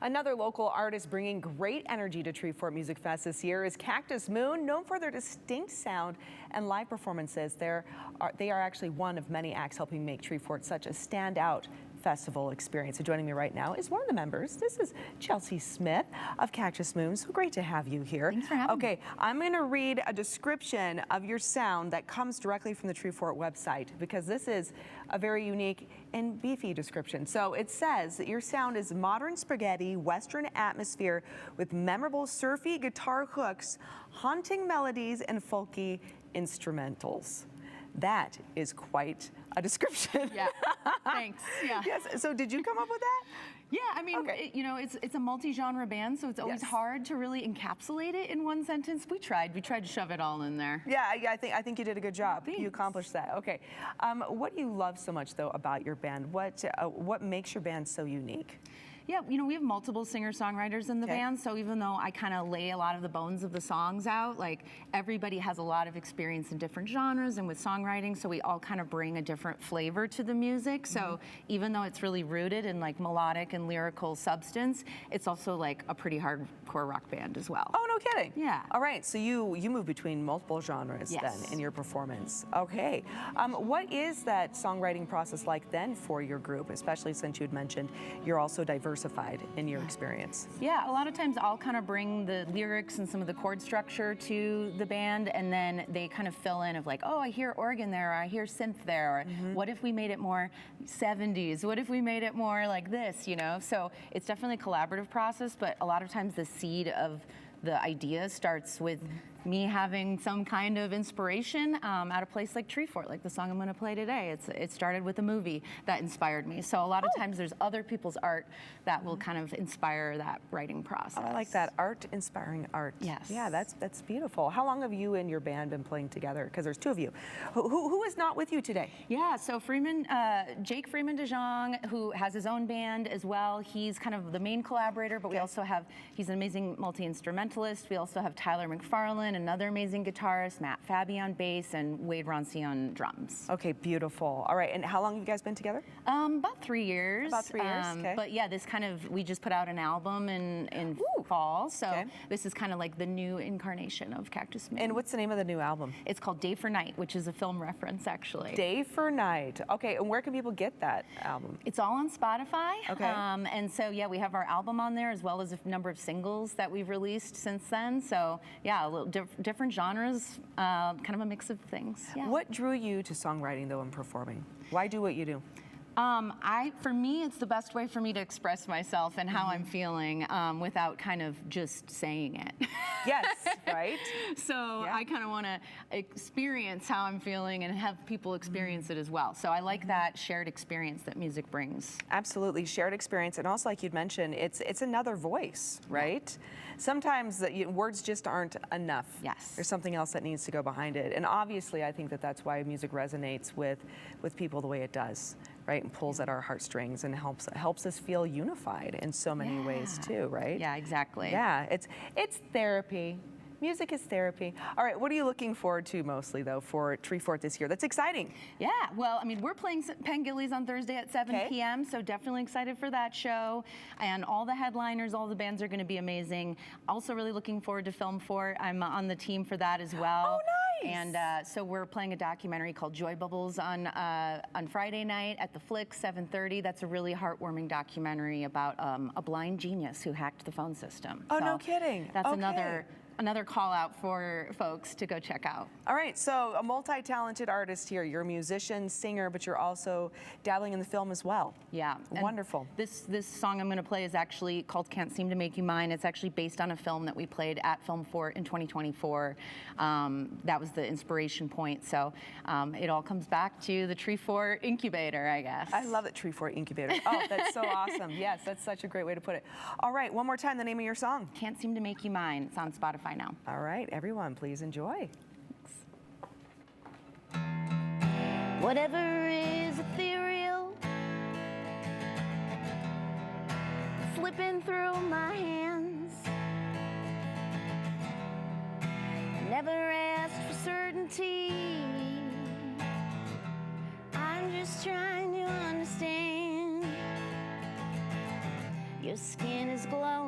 Another local artist bringing great energy to Treefort Music Fest this year is Cactus Moon, known for their distinct sound and live performances. They are actually one of many acts helping make Treefort such a standout festival experience. So joining me right now is one of the members. This is Chelsea Smith of Cactus Moon. So great to have you here. Thanks for having me. Okay, I'm going to read a description of your sound that comes directly from the Treefort website, because this is a very unique and beefy description. So it says that your sound is modern spaghetti, Western atmosphere with memorable surfy guitar hooks, haunting melodies, and folky instrumentals. That is quite a description. Yeah, thanks. Yeah. Yes. So did you come up with that? Yeah, I mean, Okay. it's a multi-genre band, so it's always hard to really encapsulate it in one sentence. We tried to shove it all in there. Yeah, I think you did a good job. Thanks. You accomplished that. Okay. What do you love so much though about your band? What makes your band so unique? Yeah, we have multiple singer-songwriters in the band, so even though I kind of lay a lot of the bones of the songs out, like everybody has a lot of experience in different genres and with songwriting, so we all kind of bring a different flavor to the music. So even though it's really rooted in like melodic and lyrical substance, it's also like a pretty hardcore rock band as well. Oh, no kidding. Yeah. All right, so you move between multiple genres then in your performance. Okay. What is that songwriting process like then for your group, especially since you had mentioned you're also diversified in your experience? Yeah, a lot of times I'll kind of bring the lyrics and some of the chord structure to the band, and then they kind of fill in of like, oh, I hear organ there, or I hear synth there, or what if we made it more 70s? What if we made it more like this, So it's definitely a collaborative process, but a lot of times the seed of the idea starts with me having some kind of inspiration at a place like Treefort, like the song I'm going to play today. It started with a movie that inspired me. So a lot of times there's other people's art that will kind of inspire that writing process. Oh, I like that. Art inspiring art. Yes. Yeah, that's beautiful. How long have you and your band been playing together? Because there's two of you. Who is not with you today? Yeah, so Jake Freeman DeJong, who has his own band as well. He's kind of the main collaborator, but we also have, he's an amazing multi-instrumentalist. We also have Tyler McFarlane, another amazing guitarist, Matt Fabi on bass, and Wade Ronci on drums. Okay, beautiful. All right, and how long have you guys been together? About 3 years. About 3 years, okay. But yeah, we just put out an album in fall, so this is kind of like the new incarnation of Cactus Moon. And what's the name of the new album? It's called Day for Night, which is a film reference, actually. Day for Night. Okay, and where can people get that album? It's all on Spotify. Okay. And so, yeah, we have our album on there as well as a number of singles that we've released since then. So, yeah, a little different genres, kind of a mix of things. Yeah. What drew you to songwriting, though, and performing? Why do what you do? For me, it's the best way for me to express myself and how I'm feeling without kind of just saying it. Yes, right? So I kind of want to experience how I'm feeling and have people experience it as well. So I like that shared experience that music brings. Absolutely, shared experience. And also, like you'd mentioned, it's another voice, right? Sometimes words just aren't enough. Yes. There's something else that needs to go behind it. And obviously, I think that's why music resonates with people the way it does. Right, and pulls at our heartstrings and helps us feel unified in so many ways too, right? Yeah, exactly. Yeah, it's therapy. Music is therapy. All right, what are you looking forward to mostly, though, for Treefort this year? That's exciting. Yeah, well, I mean, we're playing Penn Gillies on Thursday at 7 p.m., so definitely excited for that show. And all the headliners, all the bands are going to be amazing. Also really looking forward to Film Fort. I'm on the team for that as well. Oh, nice. And so we're playing a documentary called Joy Bubbles on Friday night at the Flick, 7:30. That's a really heartwarming documentary about a blind genius who hacked the phone system. Oh, so no kidding. That's another call out for folks to go check out. All right, so a multi-talented artist here. You're a musician, singer, but you're also dabbling in the film as well. Yeah. Wonderful. This song I'm going to play is actually called Can't Seem to Make You Mine. It's actually based on a film that we played at Film Fort in 2024. That was the inspiration point. So it all comes back to the Treefort incubator, I guess. I love it, Treefort incubator. Oh, that's so awesome. Yes, that's such a great way to put it. All right, one more time, the name of your song. Can't Seem to Make You Mine. It's on Spotify now. All right, everyone, please enjoy. Whatever is ethereal, slipping through my hands. Never asked for certainty. I'm just trying to understand. Your skin is glowing.